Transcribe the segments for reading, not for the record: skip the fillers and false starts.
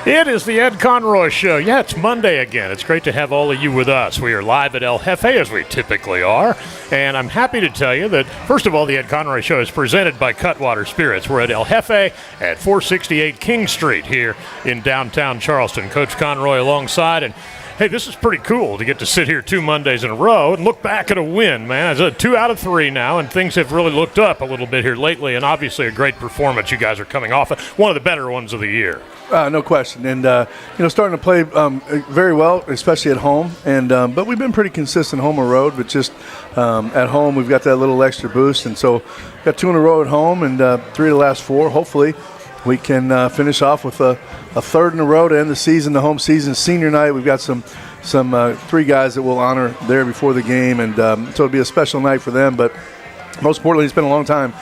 It is the Ed Conroy Show. Yeah, it's Monday again. It's great to have all of you with us. We are live at El Jefe, as we typically are. And I'm happy to tell you that, first of all, the Ed Conroy Show is presented by Cutwater Spirits. We're at El Jefe at 468 King Street here in downtown Charleston. Coach Conroy alongside. And hey, this is pretty cool to get to sit here 2 Mondays in a row and look back at a win, man. It's 2 out of 3 now, and things have really looked up a little bit here lately, and obviously a great performance you guys are coming off of. One of the better ones of the year. No question. And, starting to play very well, especially at home. And but we've been pretty consistent home or road, but just at home we've got that little extra boost. And so got 2 in a row at home and 3 of the last 4. Hopefully we can finish off with a 3rd in a row to end the season, the home season. Senior night, we've got some 3 guys that we'll honor there before the game. And so it'll be a special night for them. But most importantly, it's been a long time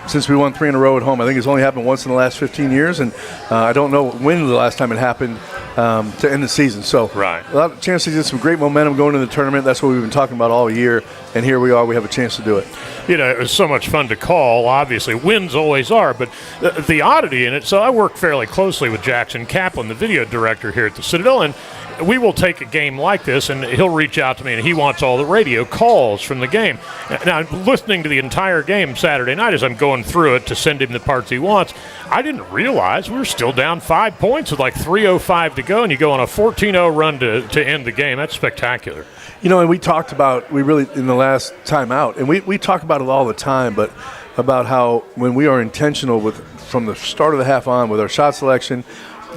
since we won 3 in a row at home. I think it's only happened once in the last 15 years, and I don't know when the last time it happened to end the season. So right. A lot of chance to get some great momentum going into the tournament. That's what we've been talking about all year, and here we are. We have a chance to do it. You know, it was so much fun to call, obviously. Wins always are, but the oddity in it, so I work fairly closely with Jackson Kaplan, the video director here at the Citadel, and we will take a game like this, and he'll reach out to me, and he wants all the radio calls from the game. Now, I'm listening to the entire game Saturday night as I'm going through it to send him the parts he wants. I didn't realize we were still down 5 points with like 3:05 to go, and you go on a 14-0 run to end the game. That's spectacular. You know, and we talked about, in the last time out, and we talk about it all the time, but about how when we are intentional from the start of the half on with our shot selection,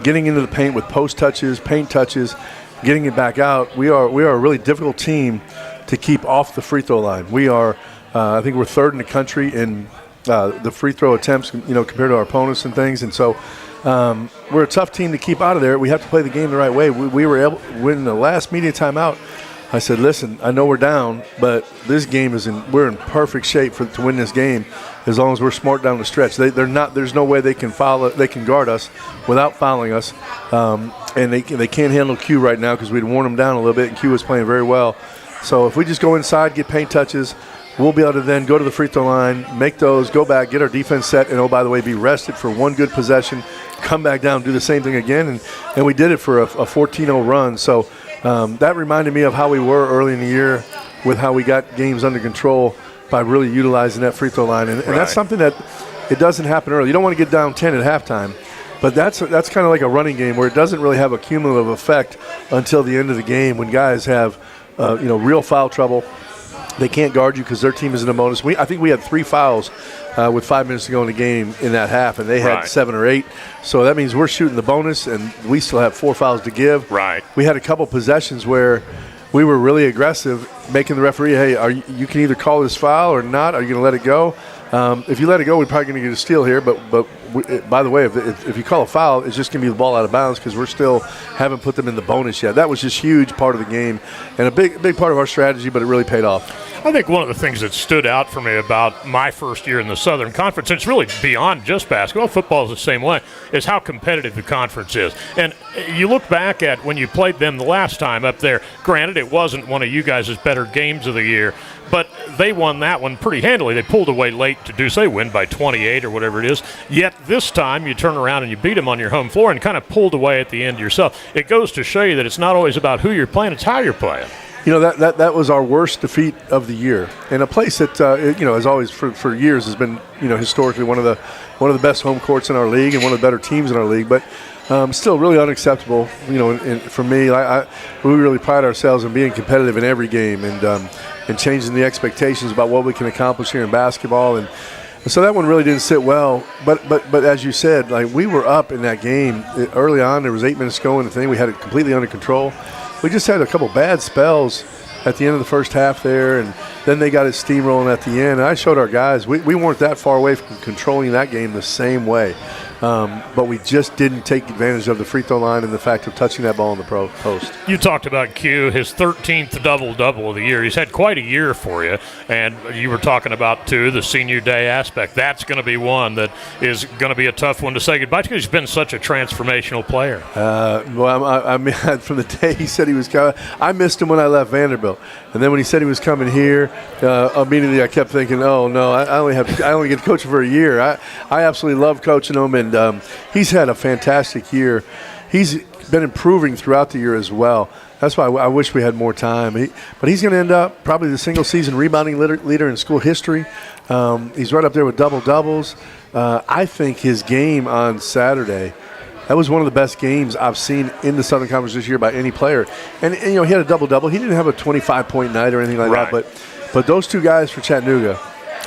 getting into the paint with post touches, paint touches, getting it back out, we are a really difficult team to keep off the free throw line. We are, I think we're 3rd in the country in the free throw attempts, compared to our opponents and things. And so we're a tough team to keep out of there. We have to play the game the right way. We were able, when the last media timeout, I said, listen, I know we're down, but this game we're in perfect shape to win this game as long as we're smart down the stretch. There's no way they can guard us without fouling us. And they can't handle Q right now because we'd worn them down a little bit, and Q was playing very well. So if we just go inside, get paint touches, we'll be able to then go to the free throw line, make those, go back, get our defense set, and, oh, by the way, be rested for one good possession, come back down, do the same thing again. And we did it for a 14-0 run. So that reminded me of how we were early in the year with how we got games under control by really utilizing that free throw line. And that's something that it doesn't happen early. You don't want to get down 10 at halftime, but that's kind of like a running game where it doesn't really have a cumulative effect until the end of the game when guys have real foul trouble. They can't guard you because their team is in a bonus. I think we had 3 fouls with 5 minutes to go in the game in that half, and they had 7 or 8. So that means we're shooting the bonus, and we still have 4 fouls to give. Right. We had a couple possessions where we were really aggressive, making the referee, hey, you can either call this foul or not. Are you going to let it go? If you let it go, we're probably going to get a steal here. But by the way, if you call a foul, it's just going to be the ball out of bounds because we're still haven't put them in the bonus yet. That was just huge part of the game and a big part of our strategy, but it really paid off. I think one of the things that stood out for me about my first year in the Southern Conference, and it's really beyond just basketball, football is the same way, is how competitive the conference is. And you look back at when you played them the last time up there, granted it wasn't one of you guys' better games of the year, but they won that one pretty handily. They pulled away late to do, say, win by 28 or whatever it is. Yet this time you turn around and you beat them on your home floor and kind of pulled away at the end yourself. It goes to show you that it's not always about who you're playing, it's how you're playing. That was our worst defeat of the year, and a place that has always for years has been historically one of the best home courts in our league and one of the better teams in our league, but still really unacceptable. And for me, we really pride ourselves in being competitive in every game and changing the expectations about what we can accomplish here in basketball, and so that one really didn't sit well. But as you said, like we were up in that game early on. There was 8 minutes to go in the thing. We had it completely under control. We just had a couple bad spells at the end of the first half there, and then they got it steamrolling at the end. And I showed our guys we weren't that far away from controlling that game the same way. But we just didn't take advantage of the free throw line and the fact of touching that ball in the post. You talked about Q, his 13th double-double of the year. He's had quite a year for you, and you were talking about, too, the senior day aspect. That's going to be one that is going to be a tough one to say goodbye to because he's been such a transformational player. From the day he said he was coming, I missed him when I left Vanderbilt. And then when he said he was coming here, immediately I kept thinking, oh no, I only get to coach him for a year. I absolutely love coaching him, and he's had a fantastic year. He's been improving throughout the year as well. That's why I wish we had more time. But he's going to end up probably the single-season rebounding leader in school history. He's right up there with double-doubles. I think his game on Saturday, that was one of the best games I've seen in the Southern Conference this year by any player. And he had a double-double. He didn't have a 25-point night or anything like that. But those two guys for Chattanooga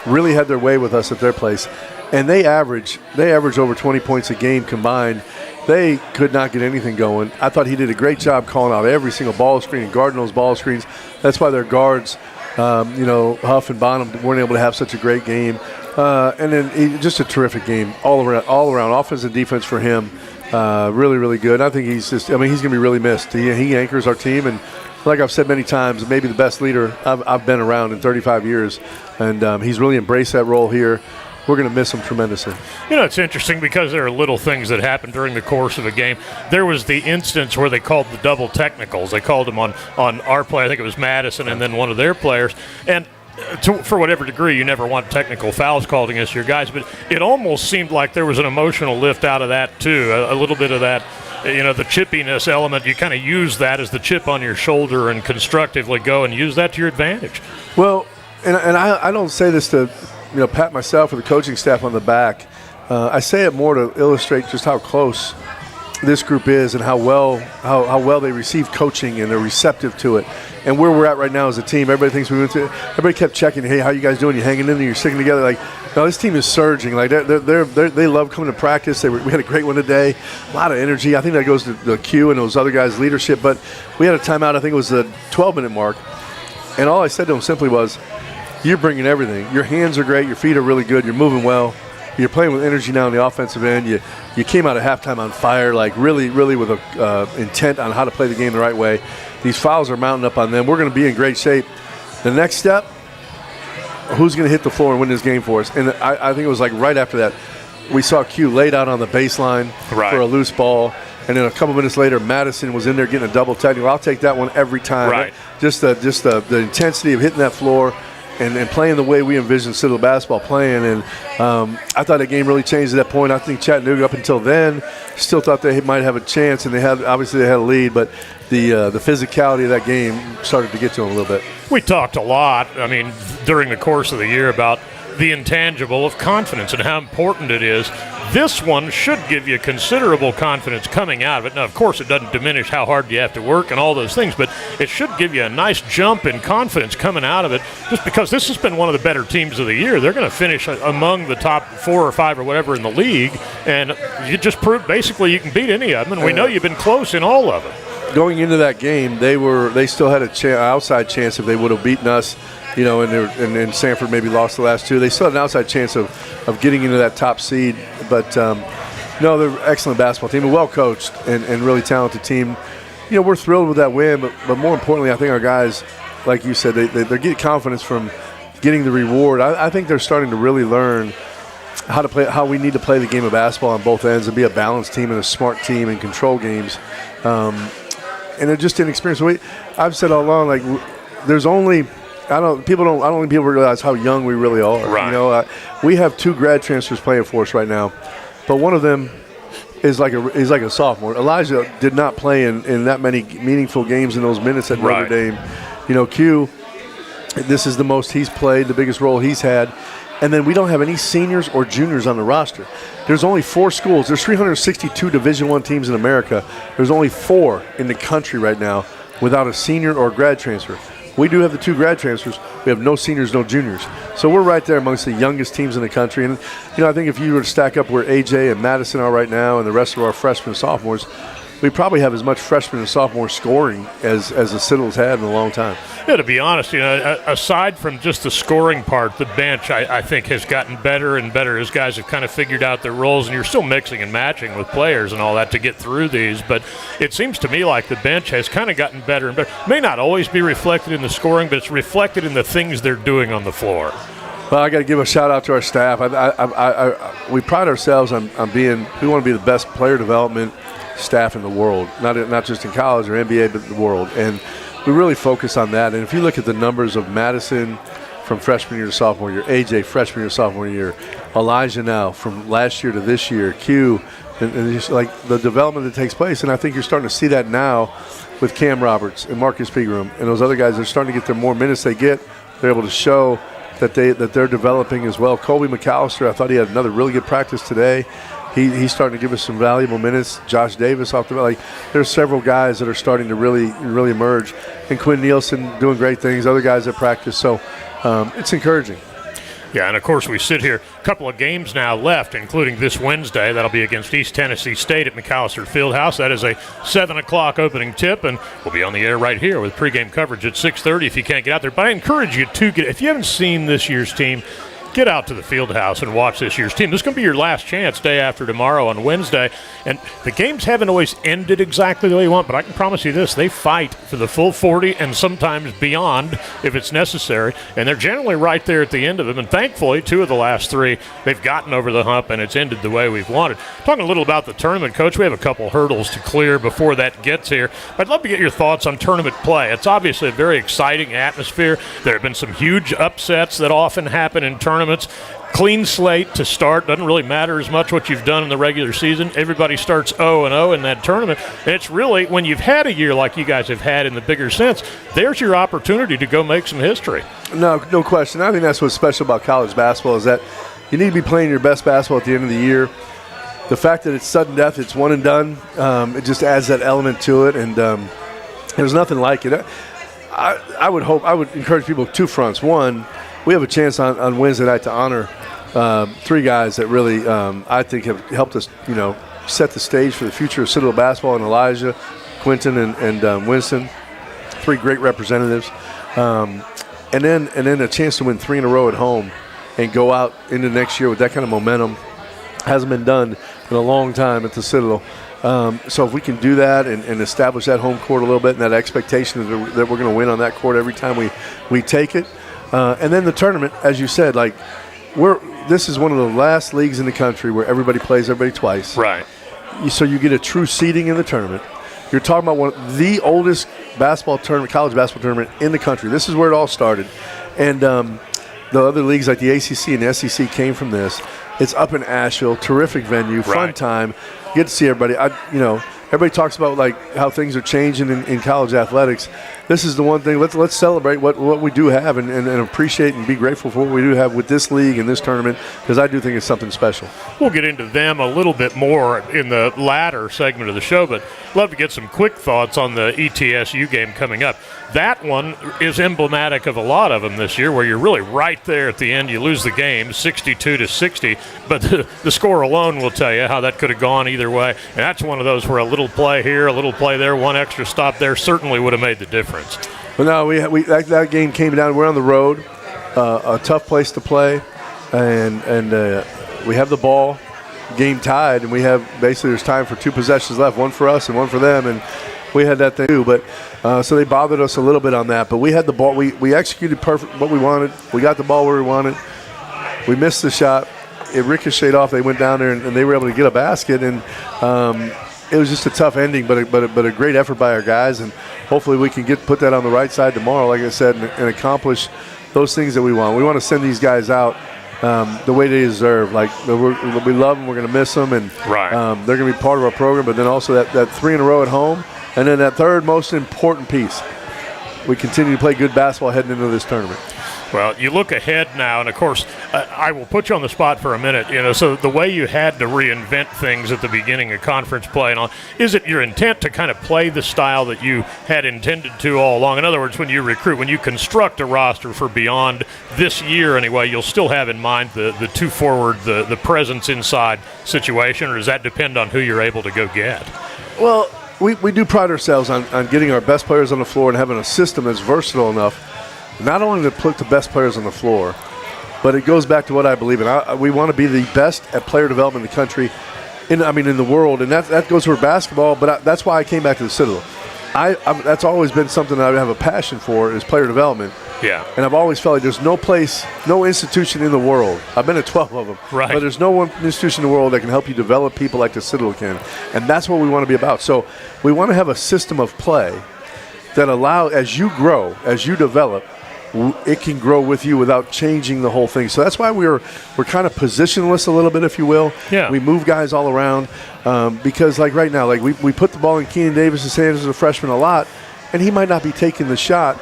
really had their way with us at their place. And they average over 20 points a game combined. They could not get anything going. I thought he did a great job calling out every single ball screen and guarding those ball screens. That's why their guards, Huff and Bonham, weren't able to have such a great game. And then just a terrific game all around, offense and defense for him. Really, really good. I think he's going to be really missed. He anchors our team, and like I've said many times, maybe the best leader I've been around in 35 years. And he's really embraced that role here. We're going to miss him tremendously. It's interesting because there are little things that happen during the course of a game. There was the instance where they called the double technicals. They called them on our player. I think it was Madison and then one of their players. And for whatever degree, you never want technical fouls called against your guys, but it almost seemed like there was an emotional lift out of that too, a little bit of that, the chippiness element. You kind of use that as the chip on your shoulder and constructively go and use that to your advantage. Well, and I don't say this to pat myself or the coaching staff on the back. I say it more to illustrate just how close this group is and how well they receive coaching and they're receptive to it. And where we're at right now as a team, everybody thinks we went to. Everybody kept checking, hey, how you guys doing? You hanging in there? You're sticking together? Like, no, this team is surging. Like they love coming to practice. We had a great one today. A lot of energy. I think that goes to the Q and those other guys' leadership. But we had a timeout. I think it was the 12-minute mark, and all I said to them simply was, "You're bringing everything. Your hands are great. Your feet are really good. You're moving well. You're playing with energy now on the offensive end. You came out of halftime on fire, like really, really with a intent on how to play the game the right way. These fouls are mounting up on them. We're going to be in great shape. The next step, who's going to hit the floor and win this game for us?" And I think it was like right after that, we saw Q laid out on the baseline for a loose ball. And then a couple minutes later, Madison was in there getting a double technical. I'll take that one every time. Right. Just the intensity of hitting that floor. And playing the way we envisioned Citadel basketball playing. And I thought that game really changed at that point. I think Chattanooga up until then still thought they might have a chance, and they had a lead, but the physicality of that game started to get to them a little bit. We talked a lot, during the course of the year about the intangible of confidence and how important it is. This one should give you considerable confidence coming out of it. Now, of course, it doesn't diminish how hard you have to work and all those things, but it should give you a nice jump in confidence coming out of it, just because this has been one of the better teams of the year. They're going to finish among the top 4 or 5 or whatever in the league, and you just proved basically you can beat any of them, and we know you've been close in all of them. Going into that game, they still had an outside chance if they would have beaten us. And Sanford maybe lost the last 2. They still had an outside chance of getting into that top seed. But, no, they're an excellent basketball team, a well-coached and really talented team. We're thrilled with that win, but more importantly, I think our guys, like you said, they're getting confidence from getting the reward. I think they're starting to really learn how we need to play the game of basketball on both ends and be a balanced team and a smart team and control games. And they're just inexperienced. I've said all along, like, there's only – I don't think people realize how young we really are. Right. We have 2 grad transfers playing for us right now, but one of them is like a sophomore. Elijah did not play in that many meaningful games in those minutes at Notre Dame. Q, this is the most he's played, the biggest role he's had. And then we don't have any seniors or juniors on the roster. There's only 4 schools. There's 362 Division I teams in America. There's only 4 in the country right now without a senior or grad transfer. We do have the 2 grad transfers. We have no seniors, no juniors. So we're right there amongst the youngest teams in the country. And, I think if you were to stack up where AJ and Madison are right now and the rest of our freshmen and sophomores, we probably have as much freshman and sophomore scoring as the Citadels had in a long time. Yeah, to be honest, aside from just the scoring part, the bench, I think, has gotten better and better as guys have kind of figured out their roles, and you're still mixing and matching with players and all that to get through these, but it seems to me like the bench has kind of gotten better and better. It may not always be reflected in the scoring, but it's reflected in the things they're doing on the floor. Well, I got to give a shout-out to our staff. We pride ourselves on being – we want to be the best player development staff in the world, not just in college or NBA, but the world. And we really focus on that. And if you look at the numbers of Madison, from freshman year to sophomore year, AJ freshman year to sophomore year, Elijah now from last year to this year, Q, and just like the development that takes place. And I think you're starting to see that now with Cam Roberts and Marcus Pegram and those other guys. They're starting to get the more minutes they get. They're able to show that they're developing as well. Colby McAllister, I thought he had another really good practice today. He's starting to give us some valuable minutes. Josh Davis off the like. There's several guys that are starting to really emerge, and Quinn Nielsen doing great things. Other guys at practice, so it's encouraging. Yeah, and of course we sit here, a couple of games now left, including this Wednesday. That'll be against East Tennessee State at McAllister Fieldhouse. That is a 7 o'clock opening tip, and we'll be on the air right here with pregame coverage at 6:30 if you can't get out there. But I encourage you to get, if you haven't seen this year's team, get out to the Fieldhouse and watch this year's team. This is going to be your last chance day after tomorrow on Wednesday. And the games haven't always ended exactly the way you want, but I can promise you this, they fight for the full 40 and sometimes beyond if it's necessary. And they're generally right there at the end of them. And thankfully, 2 of the last 3, they've gotten over the hump and it's ended the way we've wanted. Talking a little about the tournament, Coach, we have a couple hurdles to clear before that gets here. I'd love to get your thoughts on tournament play. It's obviously a very exciting atmosphere. There have been some huge upsets that often happen in tournaments. Clean slate to start. Doesn't really matter as much what you've done in the regular season. Everybody starts 0-0 in that tournament. And it's really, when you've had a year like you guys have had in the bigger sense, there's your opportunity to go make some history. No question. I think that's what's special about college basketball is that you need to be playing your best basketball at the end of the year. The fact that it's sudden death, it's one and done, it just adds that element to it. And there's nothing like it. I would encourage people 2 fronts. One, we have a chance on Wednesday night to honor 3 guys that really, I think, have helped us, set the stage for the future of Citadel basketball. And Elijah, Quentin, and Winston, 3 great representatives, and then a chance to win 3 in a row at home and go out into next year with that kind of momentum. Hasn't been done in a long time at the Citadel. So if we can do that and establish that home court a little bit and that expectation that we're going to win on that court every time we take it. And then the tournament, as you said, this is one of the last leagues in the country where everybody plays everybody twice. Right. So you get a true seeding in the tournament. You're talking about one of the oldest college basketball tournament in the country. This is where it all started. And the other leagues like the ACC and the SEC came from this. It's up in Asheville, terrific venue, fun time. You get to see everybody. Everybody talks about how things are changing in college athletics. This is the one thing. Let's celebrate what we do have and appreciate and be grateful for what we do have with this league and this tournament, because I do think it's something special. We'll get into them a little bit more in the latter segment of the show, but love to get some quick thoughts on the ETSU game coming up. That one is emblematic of a lot of them this year, where you're really right there at the end. You lose the game 62-60, but the score alone will tell you how that could have gone either way. And that's one of those where a little play here, a little play there, one extra stop there certainly would have made the difference. Well, no, that game came down. We're on the road, a tough place to play, and we have the ball, game tied, and we have basically there's time for 2 possessions left, one for us and one for them, and we had that thing too. But so they bothered us a little bit on that. But we had the ball. We executed perfect what we wanted. We got the ball where we wanted. We missed the shot. It ricocheted off. They went down there and they were able to get a basket, and it was just a tough ending, but a great effort by our guys, and hopefully we can put that on the right side tomorrow, like I said, and accomplish those things that we want. We want to send these guys out the way they deserve. We love them, we're going to miss them, and they're going to be part of our program. But then also that 3 in a row at home, and then that third most important piece, we continue to play good basketball heading into this tournament. Well, you look ahead now, and of course, I will put you on the spot for a minute. So the way you had to reinvent things at the beginning of conference play and all, is it your intent to kind of play the style that you had intended to all along? In other words, when you recruit, when you construct a roster for beyond this year anyway, you'll still have in mind the 2 forward, the presence inside situation, or does that depend on who you're able to go get? Well, we do pride ourselves on getting our best players on the floor and having a system that's versatile enough not only to put the best players on the floor, but it goes back to what I believe in. We want to be the best at player development in the country, in the world, and that goes for basketball. But that's why I came back to the Citadel. That's always been something that I have a passion for, is player development. Yeah. And I've always felt like there's no place, no institution in the world. I've been at 12 of them. Right. But there's no one institution in the world that can help you develop people like the Citadel can. And that's what we want to be about. So we want to have a system of play that allows, as you grow, as you develop, it can grow with you without changing the whole thing. So that's why we're kind of positionless a little bit, if you will. Yeah. We move guys all around because, like right now, like we put the ball in Keenan Davis' hands as a freshman a lot, and he might not be taking the shot,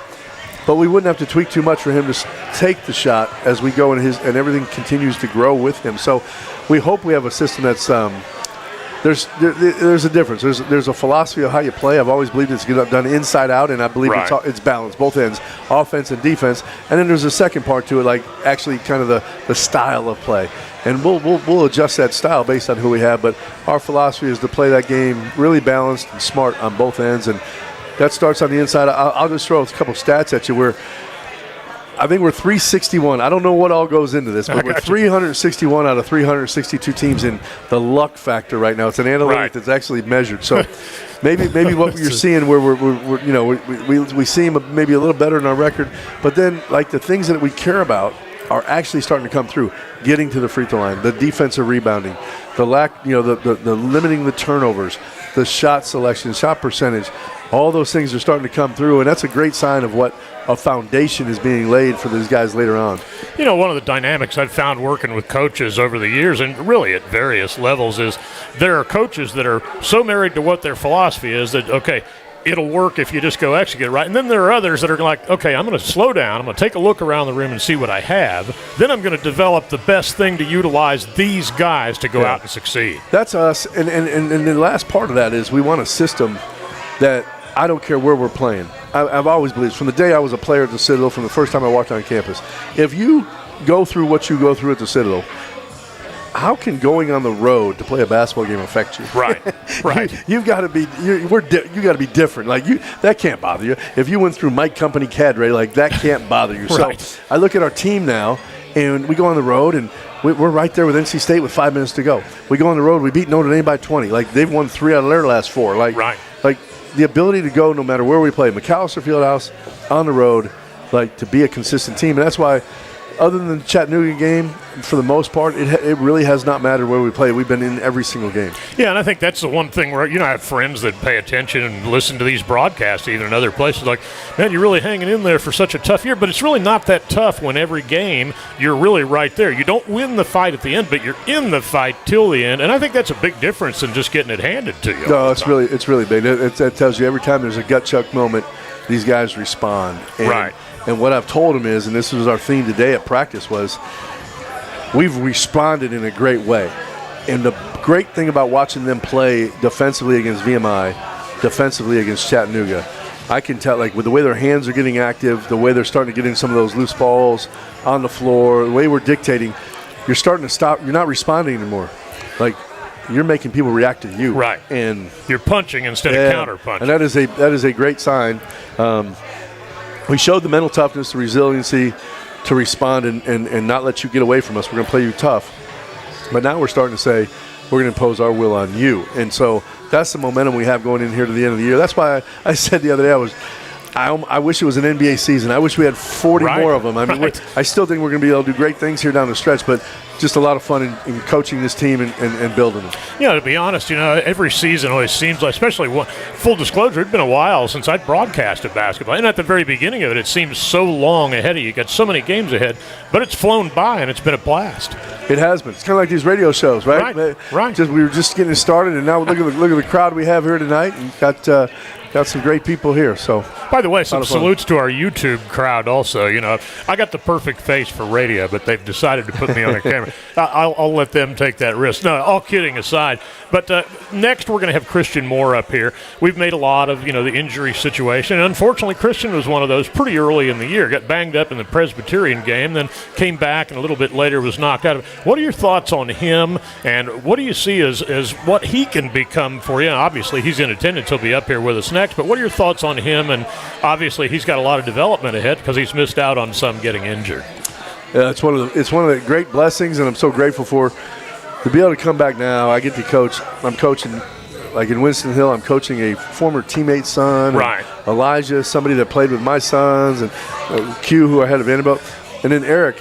but we wouldn't have to tweak too much for him to take the shot as we go and everything continues to grow with him. So we hope we have a system that's there's a difference. There's a philosophy of how you play. I've always believed it's done inside out, and I believe it's balanced, both ends, offense and defense. And then there's a second part to it, like actually kind of the style of play. And we'll adjust that style based on who we have. But our philosophy is to play that game really balanced and smart on both ends. And that starts on the inside. I'll just throw a couple stats at you. I think we're 361. I don't know what all goes into this, but we're 361 out of 362 teams in the luck factor right now. It's an analytic that's actually measured. So maybe what you're seeing where we seem maybe a little better in our record, but then like the things that we care about are actually starting to come through. Getting to the free throw line, the defensive rebounding, the lack, the limiting the turnovers, the shot selection, shot percentage. All those things are starting to come through, and that's a great sign of what a foundation is being laid for these guys later on. One of the dynamics I've found working with coaches over the years, and really at various levels, is there are coaches that are so married to what their philosophy is that, okay, it'll work if you just go execute it right. And then there are others that are like, okay, I'm going to slow down. I'm going to take a look around the room and see what I have. Then I'm going to develop the best thing to utilize these guys to go out and succeed. That's us. And the last part of that is we want a system that I don't care where we're playing. I've always believed, from the day I was a player at the Citadel, from the first time I walked on campus, if you go through what you go through at the Citadel, how can going on the road to play a basketball game affect you? Right. You've got to be you got to be different. Like that can't bother you. If you went through Mike Company cadre, like that can't bother you. Right. So I look at our team now, and we go on the road, and we're right there with NC State with 5 minutes to go. We go on the road, we beat Notre Dame by 20. Like they've won 3 out of their last 4. Like the ability to go no matter where we play, McAllister Fieldhouse, on the road, like to be a consistent team. And that's why, other than the Chattanooga game, for the most part, it really has not mattered where we play. We've been in every single game. Yeah, and I think that's the one thing where, I have friends that pay attention and listen to these broadcasts even in other places, like, man, you're really hanging in there for such a tough year. But it's really not that tough when every game you're really right there. You don't win the fight at the end, but you're in the fight till the end. And I think that's a big difference than just getting it handed to you. No, it's really big. It tells you every time there's a gut chuck moment, these guys respond. And what I've told them is, and this was our theme today at practice, was we've responded in a great way. And the great thing about watching them play defensively against VMI, defensively against Chattanooga, I can tell, like, with the way their hands are getting active, the way they're starting to get in some of those loose balls on the floor, the way we're dictating, you're starting to stop. You're not responding anymore. Like, you're making people react to you. Right. And you're punching instead of counter-punching. And that is a great sign. We showed the mental toughness, the resiliency to respond and not let you get away from us. We're going to play you tough. But now we're starting to say we're going to impose our will on you. And so that's the momentum we have going in here to the end of the year. That's why I said the other day I wish it was an NBA season. I wish we had 40 more of them. I mean, I still think we're going to be able to do great things here down the stretch, but just a lot of fun in coaching this team and building them. To be honest, every season always seems like, especially full disclosure, it's been a while since I broadcasted basketball. And at the very beginning of it, it seems so long ahead of you. You got so many games ahead, but it's flown by and it's been a blast. It has been. It's kind of like these radio shows, right? Right. We were just getting started, and now look at the crowd we have here tonight, and got some great people here. So, by the way, some salutes to our YouTube crowd also. I got the perfect face for radio, but they've decided to put me on a camera. I'll let them take that risk. No, all kidding aside. But next we're going to have Christian Moore up here. We've made a lot of, the injury situation. And unfortunately, Christian was one of those pretty early in the year. Got banged up in the Presbyterian game, then came back and a little bit later was knocked out. What are your thoughts on him, and what do you see as what he can become for you? Obviously, he's in attendance. He'll be up here with us next. But what are your thoughts on him? And obviously, he's got a lot of development ahead because he's missed out on some getting injured. Yeah, it's one of the great blessings, and I'm so grateful for to be able to come back now. I get to coach. I'm coaching, like in Winston Hill, I'm coaching a former teammate's son. Right. Elijah, somebody that played with my sons, and Q, who I had at Vanderbilt. And then Eric,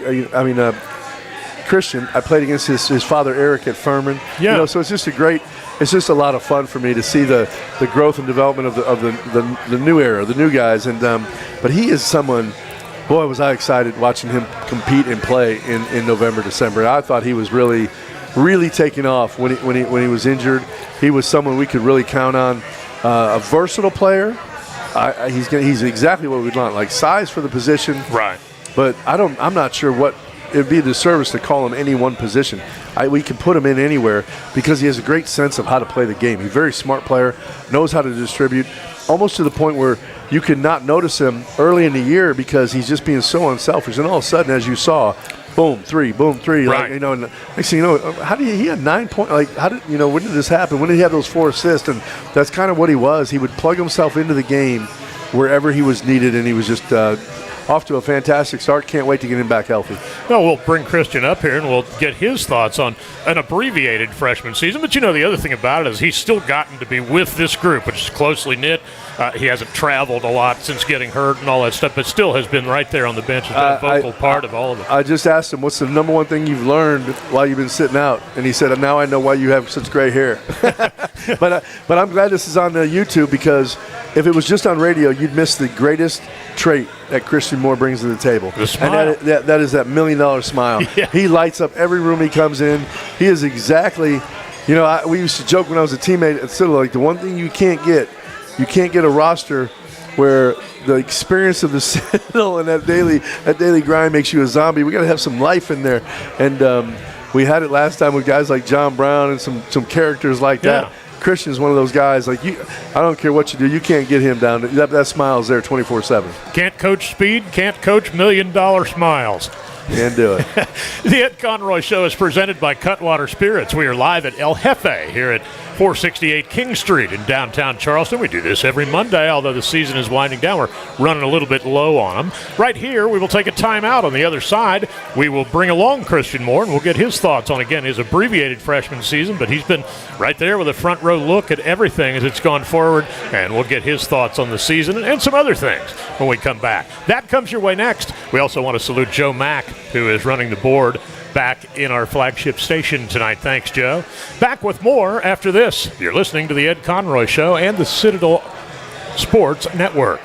Christian, I played against his father, Eric, at Furman. Yeah. So it's just a lot of fun for me to see the growth and development of the new era, the new guys. And but he is someone Boy, was I excited watching him compete and play in November, December. I thought he was really taking off when he was injured. He was someone we could really count on. A versatile player. He's exactly what we'd want, like size for the position. Right. But I'm not sure what it'd be a disservice to call him any one position. We can put him in anywhere because he has a great sense of how to play the game. He's a very smart player, knows how to distribute, almost to the point where you could not notice him early in the year because he's just being so unselfish. And all of a sudden, as you saw, boom, three. Right. Like, and next thing you know, he had 9 points. Like, when did this happen? When did he have those 4 assists? And that's kind of what he was. He would plug himself into the game wherever he was needed, and he was just off to a fantastic start. Can't wait to get him back healthy. Well, we'll bring Christian up here, and we'll get his thoughts on an abbreviated freshman season. But, the other thing about it is he's still gotten to be with this group, which is closely knit. He hasn't traveled a lot since getting hurt and all that stuff, but still has been right there on the bench. Has been a vocal part of all of it. I just asked him, what's the number one thing you've learned while you've been sitting out? And he said, now I know why you have such gray hair. But I'm glad this is on YouTube because if it was just on radio, you'd miss the greatest trait that Christian Moore brings to the table. The smile. And that is that $1 million smile. Yeah. He lights up every room he comes in. He is exactly, we used to joke when I was a teammate at Citadel, like the one thing you can't get a roster where the experience of the Citadel and that daily grind makes you a zombie. We got to have some life in there. And we had it last time with guys like John Brown and some characters like that. Yeah. Christian's one of those guys, like, I don't care what you do, you can't get him down. That smile's there 24/7. Can't coach speed, can't coach $1 million smiles. Can't do it. The Ed Conroy Show is presented by Cutwater Spirits. We are live at El Jefe here at 468 King Street in downtown Charleston. We do this every Monday, although the season is winding down. We're running a little bit low on them. Right here, we will take a timeout. On the other side, we will bring along Christian Moore, and we'll get his thoughts on, again, his abbreviated freshman season, but he's been right there with a front row look at everything as it's gone forward, and we'll get his thoughts on the season and some other things when we come back. That comes your way next. We also want to salute Joe Mack, who is running the board back in our flagship station tonight. Thanks, Joe. Back with more after this. You're listening to the Ed Conroy Show and the Citadel Sports Network.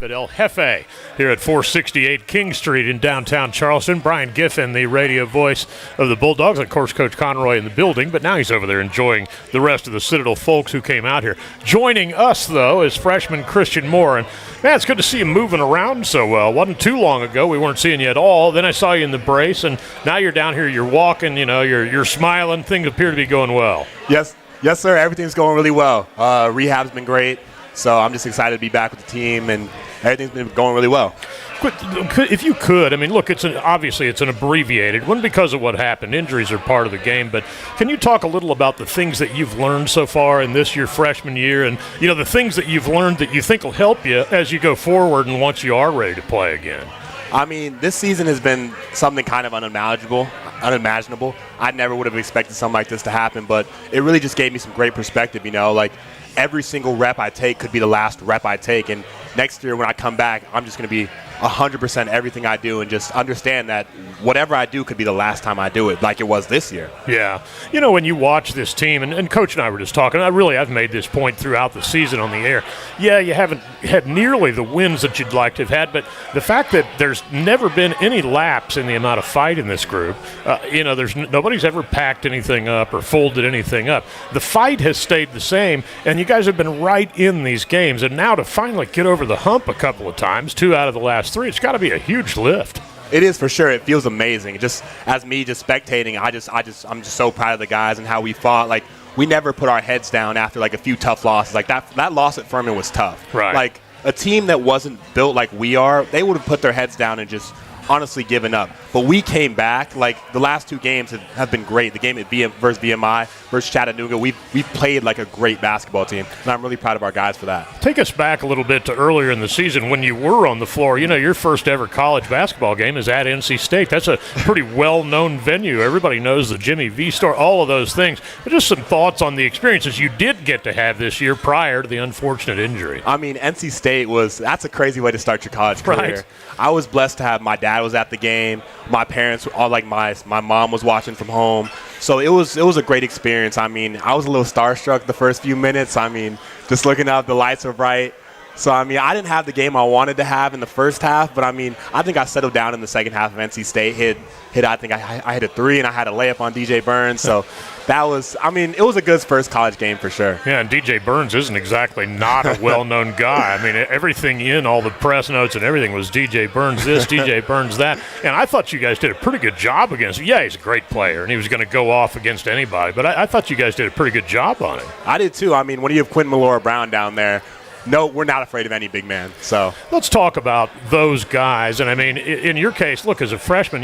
at El Jefe here at 468 King Street in downtown Charleston. Brian Giffen, the radio voice of the Bulldogs, of course, Coach Conroy in the building, but now he's over there enjoying the rest of the Citadel folks who came out here. Joining us, though, is freshman Christian Moore. And, man, it's good to see him moving around so well. Wasn't too long ago we weren't seeing you at all. Then I saw you in the brace, and now you're down here, you're walking, you're smiling. Things appear to be going well. Yes, sir. Everything's going really well. Rehab's been great. So I'm just excited to be back with the team, and everything's been going really well. If you could, I mean, look, obviously it's an abbreviated one because of what happened. Injuries are part of the game, but can you talk a little about the things that you've learned so far in this your freshman year, and the things that you've learned that you think will help you as you go forward and once you are ready to play again? I mean, this season has been something kind of unimaginable. I never would have expected something like this to happen, but it really just gave me some great perspective, like every single rep I take could be the last rep I take, and next year when I come back, I'm just going to be 100% everything I do and just understand that whatever I do could be the last time I do it like it was this year. Yeah. When you watch this team, and Coach and I were just talking, I've made this point throughout the season on the air. Yeah, you haven't had nearly the wins that you'd like to have had, but the fact that there's never been any lapse in the amount of fight in this group, nobody's ever packed anything up or folded anything up. The fight has stayed the same, and you guys have been right in these games, and now to finally get over the hump a couple of times, 2 out of the last 3, it's got to be a huge lift. It is for sure. It feels amazing. Just as me, just spectating, I'm just so proud of the guys and how we fought. Like, we never put our heads down after like a few tough losses. Like that loss at Furman was tough. Right. Like a team that wasn't built like we are, they would have put their heads down and just honestly given up. But we came back. Like the last 2 games have been great. The game at versus VMI versus Chattanooga, we've played like a great basketball team, and I'm really proud of our guys for that. Take us back a little bit to earlier in the season when you were on the floor. Your first ever college basketball game is at NC State. That's a pretty well-known venue. Everybody knows the Jimmy V store, all of those things. But just some thoughts on the experiences you did get to have this year prior to the unfortunate injury. I mean, NC State that's a crazy way to start your college career. Right. I was blessed to have my dad was at the game. My parents, my mom was watching from home. So it was a great experience. I mean, I was a little starstruck the first few minutes. I mean, just looking up, the lights were bright. So, I mean, I didn't have the game I wanted to have in the first half, but, I mean, I think I settled down in the second half of NC State. I think I hit a 3, and I had a layup on DJ Burns. So that was – I mean, it was a good first college game for sure. Yeah, and DJ Burns isn't exactly not a well-known guy. I mean, everything in all the press notes and everything was DJ Burns this, DJ Burns that. And I thought you guys did a pretty good job against him. Yeah, he's a great player, and he was going to go off against anybody. But I thought you guys did a pretty good job on him. I did too. I mean, when you have Quentin Malora-Brown down there, no, we're not afraid of any big man. So let's talk about those guys. And I mean, in your case, look, as a freshman,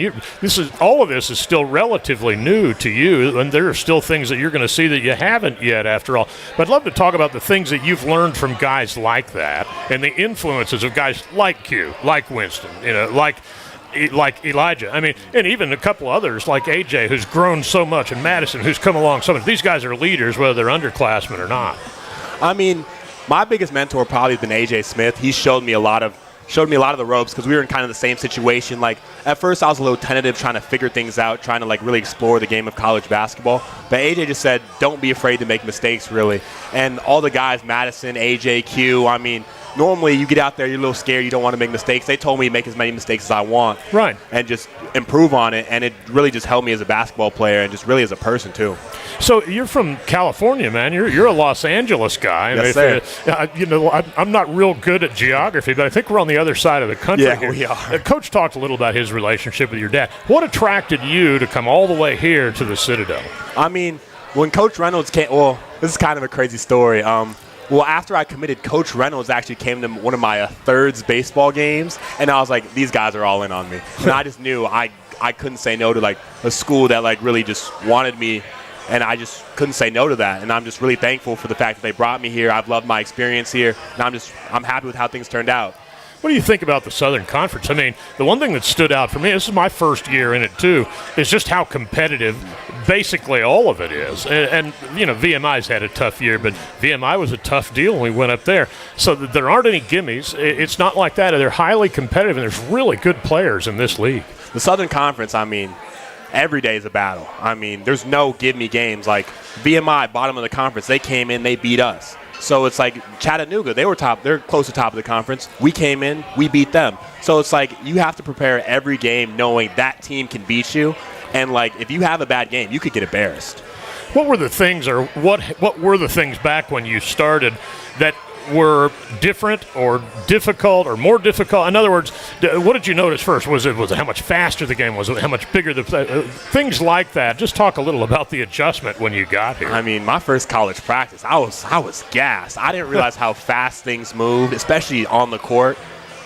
all of this is still relatively new to you, and there are still things that you're going to see that you haven't yet. After all, but I'd love to talk about the things that you've learned from guys like that, and the influences of guys like Q, like Winston, like Elijah. I mean, and even a couple others like AJ, who's grown so much, and Madison, who's come along so much. These guys are leaders, whether they're underclassmen or not. I mean, my biggest mentor probably has been AJ Smith. He showed me a lot of the ropes because we were in kind of the same situation. Like, at first I was a little tentative trying to figure things out, trying to like really explore the game of college basketball. But AJ just said, don't be afraid to make mistakes, really. And all the guys, Madison, AJ, Q, I mean, normally you get out there, you're a little scared, you don't want to make mistakes. They told me to make as many mistakes as I want. Right. And just improve on it. And it really just helped me as a basketball player and just really as a person, too. So you're from California, man. You're a Los Angeles guy. Yes, sir. I'm not real good at geography, but I think we're on the other side of the country. Yeah, here. we are. Coach talked a little about his relationship with your dad. What attracted you to come all the way here to the Citadel? I mean, when Coach Reynolds came – well, this is kind of a crazy story. Well, after I committed, Coach Reynolds actually came to one of my thirds baseball games, and I was like, these guys are all in on me. And I just knew I couldn't say no to, like, a school that, like, really just wanted me, and I just couldn't say no to that. And I'm just really thankful for the fact that they brought me here. I've loved my experience here, and I'm happy with how things turned out. What do you think about the Southern Conference? I mean, the one thing that stood out for me, this is my first year in it too, is just how competitive basically all of it is. And VMI's had a tough year, but VMI was a tough deal when we went up there. So there aren't any gimmies. It's not like that. They're highly competitive, and there's really good players in this league. The Southern Conference, I mean, every day is a battle. I mean, there's no give-me games. Like VMI, bottom of the conference, they came in, they beat us. So it's like Chattanooga, they're close to top of the conference. We came in, we beat them. So it's like you have to prepare every game knowing that team can beat you. And like if you have a bad game, you could get embarrassed. What were the things, or what were the things back when you started that were different or difficult or more difficult? In other words, what did you notice first? Was it how much faster the game was? How much bigger things like that? Just talk a little about the adjustment when you got here. I mean, my first college practice, I was gassed. I didn't realize how fast things moved, especially on the court.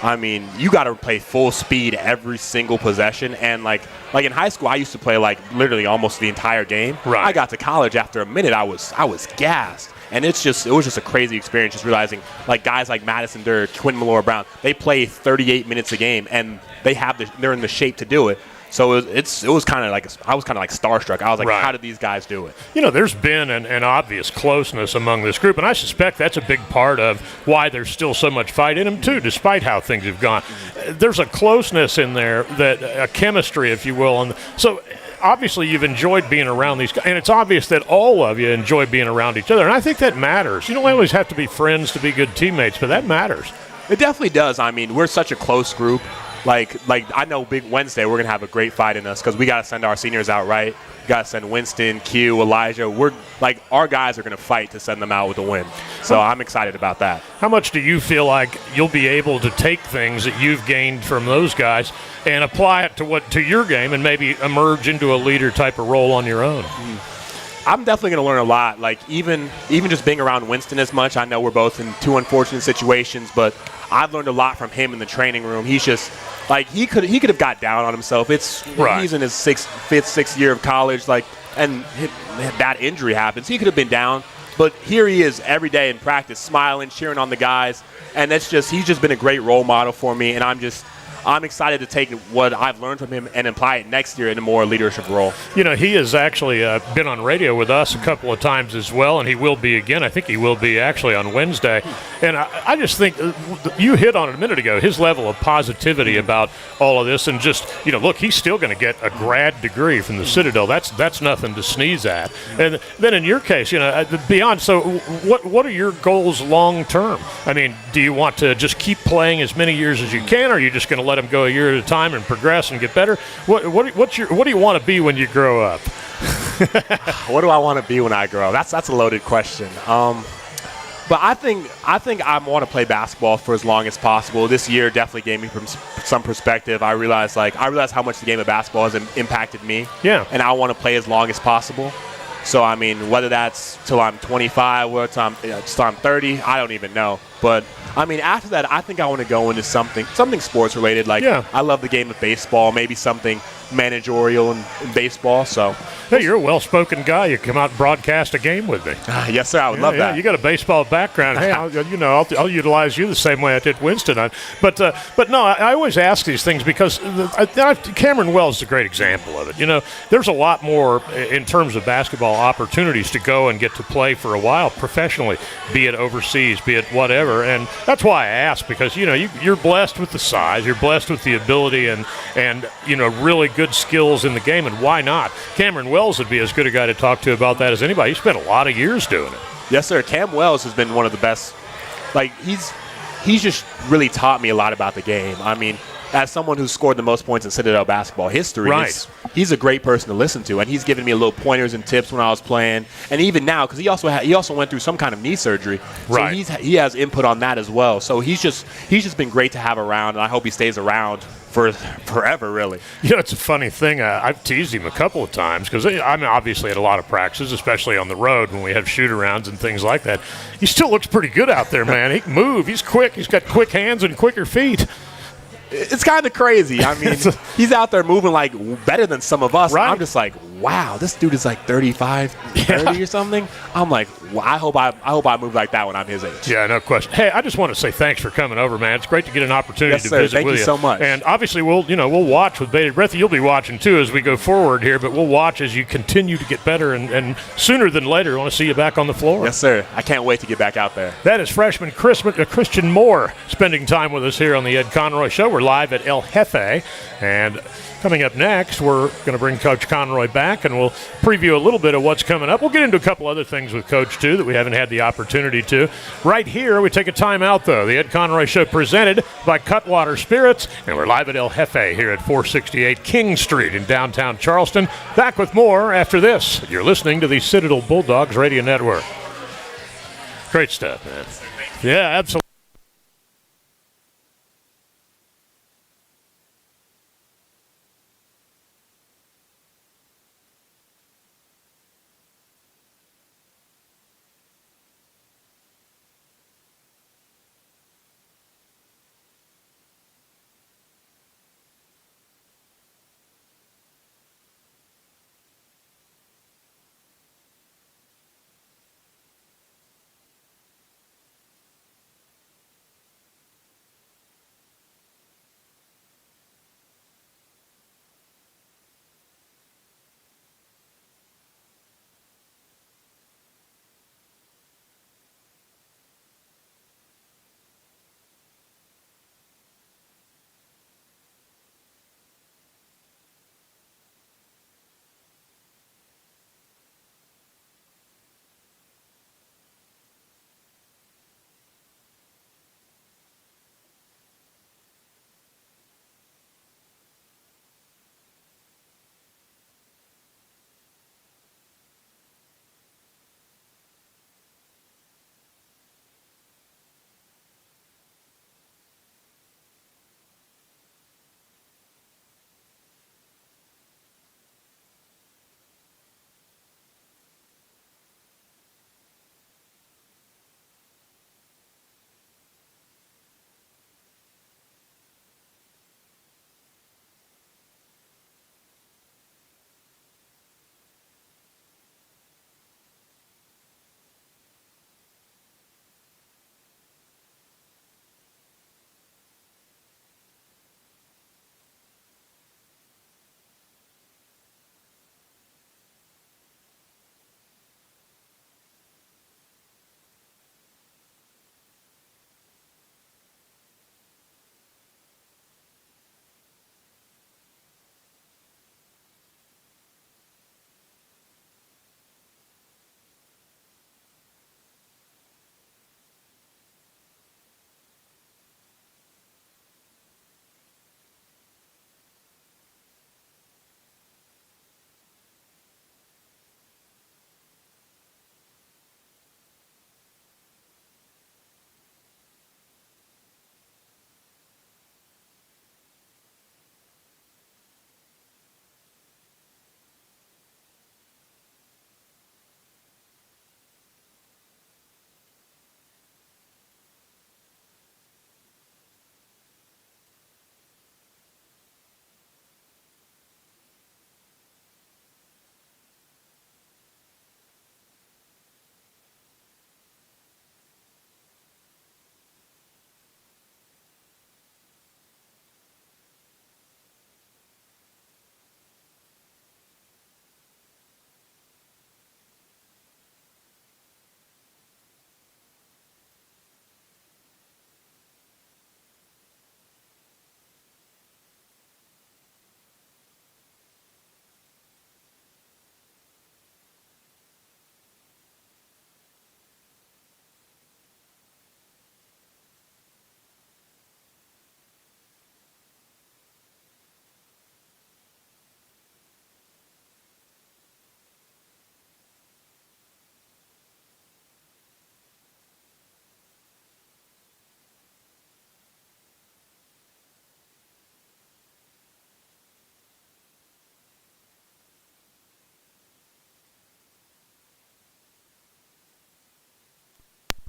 I mean, you got to play full speed every single possession. And like in high school, I used to play like literally almost the entire game. Right. I got to college after a minute, I was gassed. And it was just a crazy experience, just realizing like guys like Madison Durr, Quinn Malora Brown, they play 38 minutes a game, and they're in the shape to do it. So it was kind of like I was kind of like starstruck. I was like, right. How did these guys do it? You know, there's been an obvious closeness among this group, and I suspect that's a big part of why there's still so much fight in them too, despite how things have gone. There's a closeness in there, a chemistry, if you will, and so. Obviously, you've enjoyed being around these guys, and it's obvious that all of you enjoy being around each other, and I think that matters. You don't always have to be friends to be good teammates, but that matters. It definitely does. I mean, we're such a close group. Like I know Big Wednesday, we're going to have a great fight in us because we got to send our seniors out, right? We got to send Winston, Q, Elijah. We're like our guys are going to fight to send them out with a win. So I'm excited about that. How much do you feel like you'll be able to take things that you've gained from those guys and apply it to your game and maybe emerge into a leader type of role on your own? I'm definitely going to learn a lot. Like even just being around Winston as much. I know we're both in two unfortunate situations, but I've learned a lot from him in the training room. He's just like he could have got down on himself. He's in his sixth year of college, and that injury happens. He could have been down, but here he is every day in practice, smiling, cheering on the guys, and he's just been a great role model for me. And I'm excited to take what I've learned from him and apply it next year in a more leadership role. You know, he has actually been on radio with us a couple of times as well, and he will be again. I think he will be actually on Wednesday. And I just think you hit on it a minute ago, his level of positivity about all of this. And just, look, he's still going to get a grad degree from the Citadel. That's nothing to sneeze at. And then in your case, beyond, so what are your goals long term? I mean, do you want to just keep playing as many years as you can, or are you just going to let them go a year at a time and progress and get better? What do you want to be when you grow up? What do I want to be when I grow up? That's a loaded question. But I think I want to play basketball for as long as possible. This year definitely gave me some perspective. I realized how much the game of basketball has impacted me. Yeah. And I want to play as long as possible. So I mean, whether that's till I'm 25 or till I'm 30, I don't even know. But I mean, after that, I think I want to go into something sports related. I love the game of baseball, maybe something managerial in baseball. So, hey, you're a well-spoken guy. You come out and broadcast a game with me. Yes, sir. I would love that. You got a baseball background. Hey, I'll utilize you the same way I did Winston. But no, I always ask these things because Cameron Wells is a great example of it. There's a lot more in terms of basketball opportunities to go and get to play for a while professionally, be it overseas, be it whatever. And that's why I ask, because you're blessed with the size, you're blessed with the ability, and really good skills in the game, and why not? Cameron Wells would be as good a guy to talk to about that as anybody. He spent a lot of years doing it. Yes, sir. Cam Wells has been one of the best. He's just really taught me a lot about the game. I mean, as someone who's scored the most points in Citadel basketball history, right. He's a great person to listen to, and he's given me a little pointers and tips when I was playing, and even now, because he also went through some kind of knee surgery, so right. he has input on that as well. So he's just been great to have around, and I hope he stays around for forever, really. It's a funny thing. I've teased him a couple of times because I'm obviously at a lot of practices, especially on the road when we have shoot-arounds and things like that. He still looks pretty good out there, man. He can move. He's quick. He's got quick hands and quicker feet. It's kind of crazy. I mean, he's out there moving better than some of us. Right. I'm just like, wow, this dude is 35, 30 or something. I'm like, well, I hope I move like that when I'm his age. Yeah, no question. Hey, I just want to say thanks for coming over, man. It's great to get an opportunity to visit Thank with you so much. And obviously, we'll watch with bated breath. You'll be watching too as we go forward here, but we'll watch as you continue to get better. And sooner than later, I want to see you back on the floor. Yes, sir. I can't wait to get back out there. That is freshman Christian Moore spending time with us here on the Ed Conroy Show. We're live at El Jefe, and Coming up next, we're going to bring Coach Conroy back, and we'll preview a little bit of what's coming up. We'll get into a couple other things with Coach, too, that we haven't had the opportunity to. Right here, we take a time out, though. The Ed Conroy Show presented by Cutwater Spirits, and we're live at El Jefe here at 468 King Street in downtown Charleston. Back with more after this. You're listening to the Citadel Bulldogs Radio Network. Great stuff, man. Yeah, absolutely.